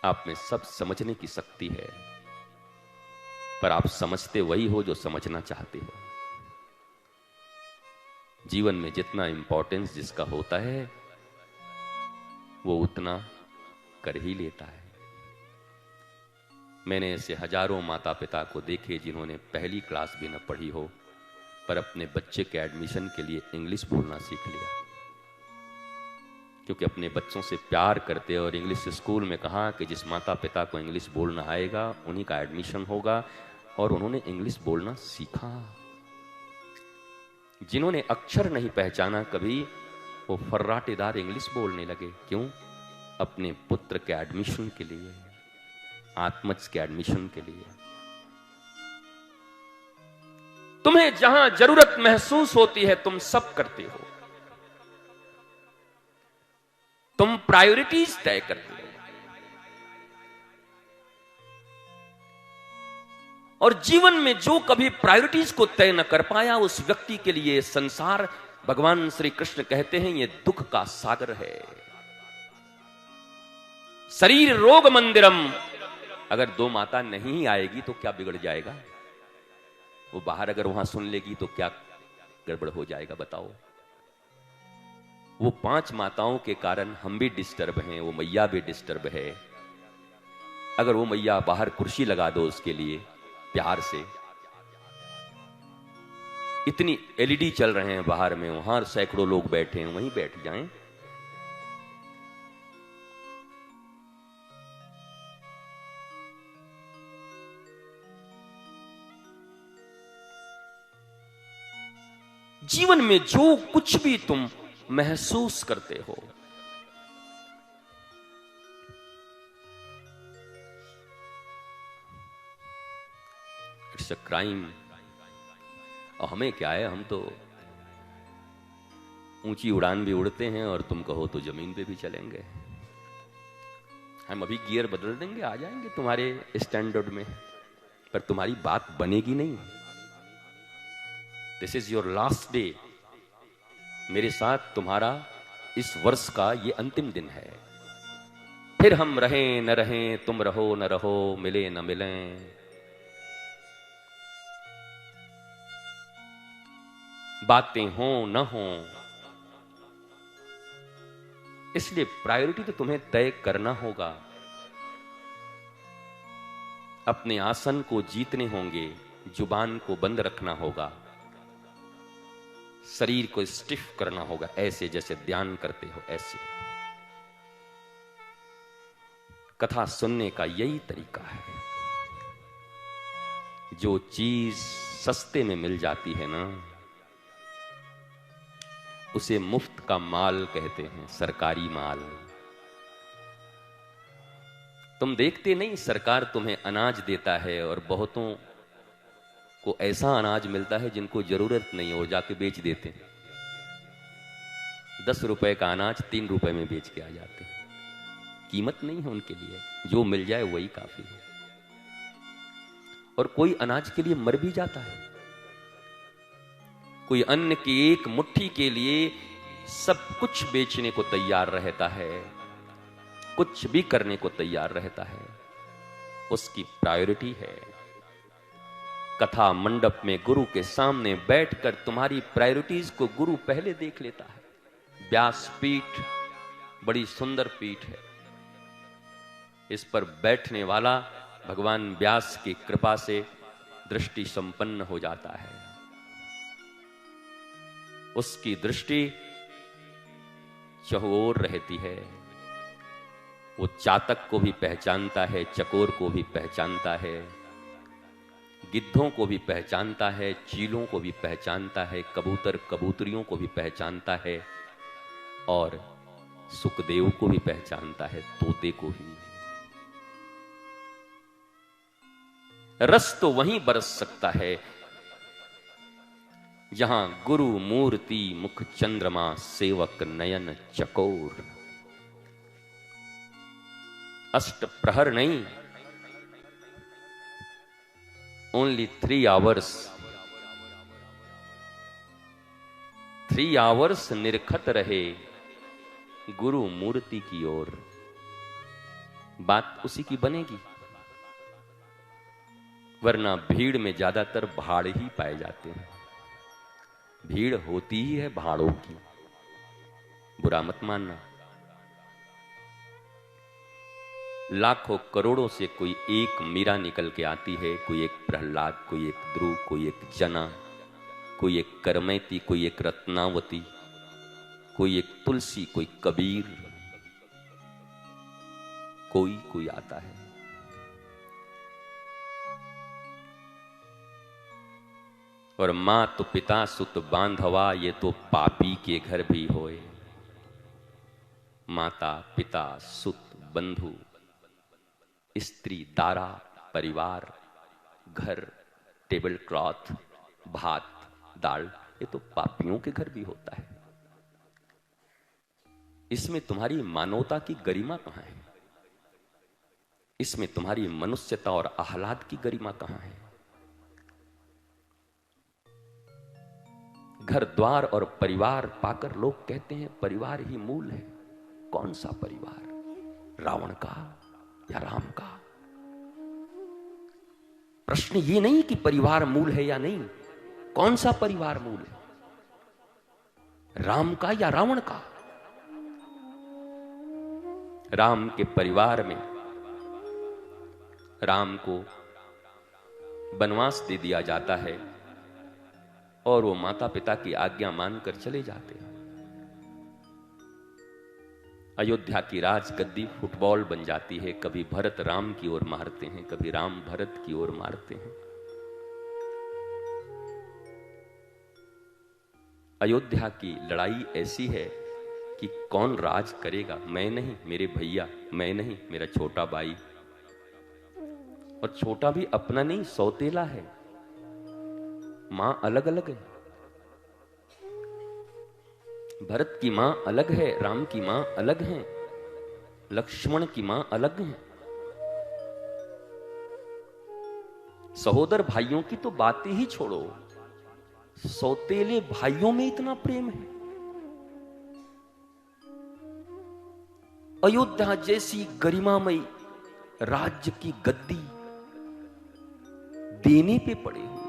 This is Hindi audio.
आप में सब समझने की शक्ति है, पर आप समझते वही हो जो समझना चाहते हो। जीवन में जितना इंपॉर्टेंस जिसका होता है वो उतना कर ही लेता है। मैंने ऐसे हजारों माता पिता को देखे जिन्होंने पहली क्लास भी न पढ़ी हो, पर अपने बच्चे के एडमिशन के लिए इंग्लिश बोलना सीख लिया, क्योंकि अपने बच्चों से प्यार करते। और इंग्लिश स्कूल में कहा कि जिस माता पिता को इंग्लिश बोलना आएगा उन्हीं का एडमिशन होगा, और उन्होंने इंग्लिश बोलना सीखा। जिन्होंने अक्षर नहीं पहचाना कभी, वो फर्राटेदार इंग्लिश बोलने लगे। क्यों? अपने पुत्र के एडमिशन के लिए, आत्मज के एडमिशन के लिए। तुम्हें जहां जरूरत महसूस होती है तुम सब करते हो, तुम प्रायोरिटीज तय करते हो। और जीवन में जो कभी प्रायोरिटीज को तय न कर पाया उस व्यक्ति के लिए संसार, भगवान श्री कृष्ण कहते हैं, ये दुख का सागर है। शरीर रोग मंदिरम। अगर दो माता नहीं आएगी तो क्या बिगड़ जाएगा? वो बाहर अगर वहां सुन लेगी तो क्या गड़बड़ हो जाएगा बताओ? वो 5 माताओं के कारण हम भी डिस्टर्ब हैं, वो मैया भी डिस्टर्ब है। अगर वो मैया बाहर कुर्सी लगा दो उसके लिए प्यार से, इतनी एलईडी चल रहे हैं बाहर में, वहां सैकड़ों लोग बैठे हैं, वहीं बैठ जाएं। जीवन में जो कुछ भी तुम महसूस करते हो, इट्स अ क्राइम। और हमें क्या है, हम तो ऊंची उड़ान भी उड़ते हैं और तुम कहो तो जमीन पे भी चलेंगे। हम अभी गियर बदल देंगे, आ जाएंगे तुम्हारे स्टैंडर्ड में, पर तुम्हारी बात बनेगी नहीं। This is your last day. मेरे साथ तुम्हारा इस वर्ष का ये अंतिम दिन है। फिर हम रहें न रहें, तुम रहो न रहो, मिले न मिलें, बातें हो न हो। इसलिए प्रायोरिटी तो तुम्हें तय करना होगा। अपने आसन को जीतने होंगे, जुबान को बंद रखना होगा, शरीर को स्टिफ करना होगा, ऐसे जैसे ध्यान करते हो ऐसे। कथा सुनने का यही तरीका है। जो चीज सस्ते में मिल जाती है ना, उसे मुफ्त का माल कहते हैं, सरकारी माल। तुम देखते नहीं, सरकार तुम्हें अनाज देता है और बहुतों को ऐसा अनाज मिलता है जिनको जरूरत नहीं हो, जाके बेच देते हैं। 10 रुपए का अनाज 3 रुपए में बेच के आ जाते हैं। कीमत नहीं है उनके लिए, जो मिल जाए वही काफी है। और कोई अनाज के लिए मर भी जाता है, कोई अन्न की एक मुट्ठी के लिए सब कुछ बेचने को तैयार रहता है, कुछ भी करने को तैयार रहता है। उसकी प्रायोरिटी है। कथा मंडप में गुरु के सामने बैठकर तुम्हारी प्रायोरिटीज को गुरु पहले देख लेता है। व्यास पीठ बड़ी सुंदर पीठ है। इस पर बैठने वाला भगवान व्यास की कृपा से दृष्टि संपन्न हो जाता है। उसकी दृष्टि चहुओर रहती है। वो चातक को भी पहचानता है, चकोर को भी पहचानता है, गिद्धों को भी पहचानता है, चीलों को भी पहचानता है, कबूतर कबूतरियों को भी पहचानता है, और सुखदेव को भी पहचानता है, तोते को भी। रस तो वहीं बरस सकता है जहां गुरु मूर्ति मुख चंद्रमा, सेवक नयन चकोर। अष्ट प्रहर नहीं, ओनली 3 hours। 3 hours निरखत रहे गुरु मूर्ति की ओर। बात उसी की बनेगी, वरना भीड़ में ज्यादातर भाड़ ही पाए जाते हैं। भीड़ होती ही है भाड़ों की, बुरा मत मानना। लाखों करोड़ों से कोई एक मीरा निकल के आती है, कोई एक प्रहलाद, कोई एक ध्रुव, कोई एक जना, कोई एक करमैती, कोई एक रत्नावती, कोई एक तुलसी, कोई कबीर, कोई कोई आता है। और मां तो पिता सुत बांधवा, ये तो पापी के घर भी होए। माता पिता सुत बंधु, स्त्री दारा, परिवार, घर, टेबल क्लॉथ, भात दाल, ये तो पापियों के घर भी होता है। इसमें तुम्हारी मानवता की गरिमा कहां है? इसमें तुम्हारी मनुष्यता और आह्लाद की गरिमा कहां है? घर द्वार और परिवार पाकर लोग कहते हैं परिवार ही मूल है। कौन सा परिवार? रावण का या राम का? प्रश्न ये नहीं कि परिवार मूल है या नहीं, कौन सा परिवार मूल है? राम का या रावण का? राम के परिवार में राम को वनवास दे दिया जाता है और वो माता पिता की आज्ञा मानकर चले जाते हैं। अयोध्या की राजगद्दी फुटबॉल बन जाती है। कभी भरत राम की ओर मारते हैं, कभी राम भरत की ओर मारते हैं। अयोध्या की लड़ाई ऐसी है कि कौन राज करेगा? मैं नहीं, मेरे भैया, मैं नहीं, मेरा छोटा भाई। और छोटा भी अपना नहीं, सौतेला है। मां अलग अलग है। भरत की मां अलग है, राम की मां अलग है, लक्ष्मण की मां अलग है। सहोदर भाइयों की तो बातें ही छोड़ो, सौतेले भाइयों में इतना प्रेम है। अयोध्या जैसी गरिमामयी राज्य की गद्दी देने पे पड़े हुए।